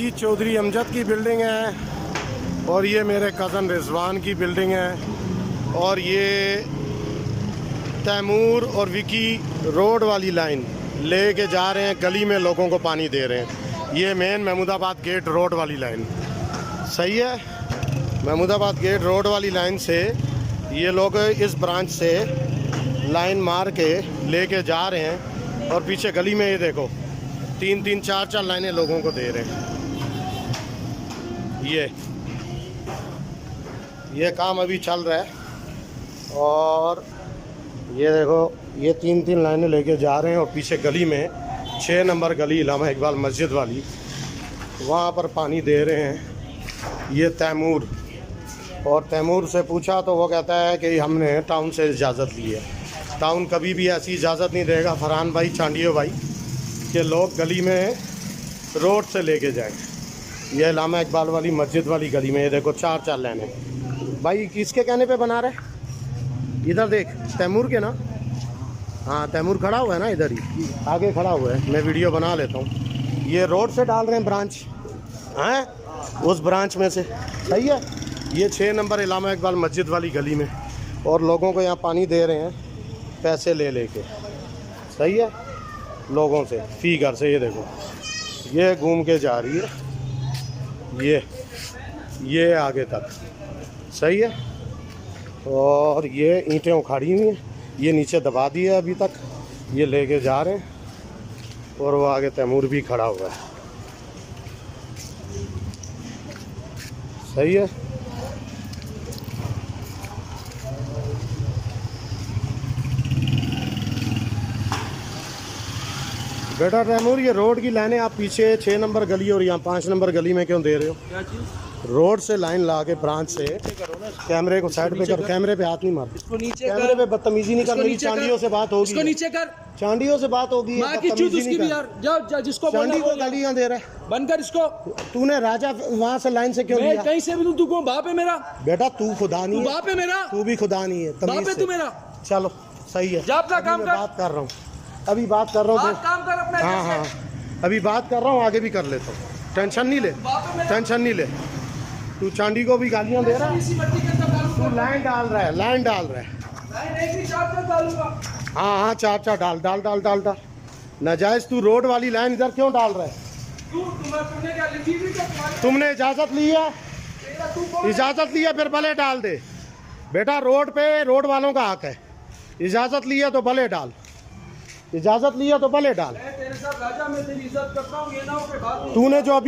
ये चौधरी अमजद की बिल्डिंग है और ये मेरे कज़न रिजवान की बिल्डिंग है और ये तैमूर और विकी रोड वाली लाइन लेके जा रहे हैं, गली में लोगों को पानी दे रहे हैं। ये मेन महमूदाबाद गेट रोड वाली लाइन सही है। महमूदाबाद गेट रोड वाली लाइन से ये लोग इस ब्रांच से लाइन मार के लेके जा रहे हैं और पीछे गली में ये देखो 3-3 4-4 लाइनें लोगों को दे रहे हैं। ये काम अभी चल रहा है और ये देखो ये 3-3 लाइनें लेके जा रहे हैं और पीछे गली में 6 नंबर गली इलामा इकबाल मस्जिद वाली, वहाँ पर पानी दे रहे हैं ये तैमूर। और तैमूर से पूछा तो वो कहता है कि हमने टाउन से इजाज़त ली है। टाउन कभी भी ऐसी इजाज़त नहीं देगा फरहान भाई, चांडियो भाई, कि लोग गली में रोड से लेके जाएं। ये इलामा इकबाल वाली मस्जिद वाली गली में ये देखो 4-4 लाइनें। भाई किसके कहने पे बना रहे? इधर देख, तैमूर के ना। हाँ तैमूर खड़ा हुआ है ना, इधर ही आगे खड़ा हुआ है। मैं वीडियो बना लेता हूँ। ये रोड से डाल रहे हैं ब्रांच, हैं उस ब्रांच में से, सही है। ये 6 नंबर इलामा इकबाल मस्जिद वाली गली में और लोगों को यहाँ पानी दे रहे हैं पैसे ले लेके, सही है, लोगों से फ़ी घर से। ये देखो ये घूम के जा रही है ये आगे तक, सही है। और ये ईंटें उखाड़ी हुई हैं, ये नीचे दबा दी है अभी तक, ये लेके जा रहे हैं और वो आगे तैमूर भी खड़ा हुआ है, सही है। बेटा तैमूर, ये रोड की लाइनें आप पीछे 6 नंबर गली और यहाँ 5 नंबर गली में क्यों दे रहे हो? क्या चीज़? रोड से लाइन ला के ब्रांच से कैमरे को साइड पे कर। कैमरे पे हाथ नहीं मार, इसको नीचे कैमरे पे बदतमीजी नहीं कर। मेरी चांडियों से बात होगी, इसको नीचे कर, चांडियों से बात होगी। जिसको चांडी को गालियां दे रहा है, बनकर इसको। तूने राजा वहाँ से लाइन से क्यों लिया? कहीं से भी तू को बाप है मेरा बेटा, तू खुदा नहीं है, बाप है मेरा, तू भी खुदा नहीं है, बाप है तू मेरा। चलो सही है, जा अपना काम कर। बात कर रहा हूँ, अभी बात कर रहा हूँ। काम कर अपना। हाँ, अभी बात कर रहा हूँ, आगे भी कर लेता हूँ, टेंशन नहीं ले, टेंशन नहीं ले। तू चांदी को भी गालियां दे रहा है, तू लाइन डाल रहा है, लाइन डाल रहा है। हाँ 4-4 डाल। नाजायज तू रोड वाली लाइन इधर क्यों डाल रहा है? तुमने इजाजत ली है? इजाजत ली है फिर भले डाल दे बेटा। रोड पे रोड वालों का हक है, इजाजत ली है तो भले डाल, इजाजत ली है तो भले डाल। तेरे साथ राजा, मैं तेरी इज्जत करता हूँ, ये ना हो कि तूने जो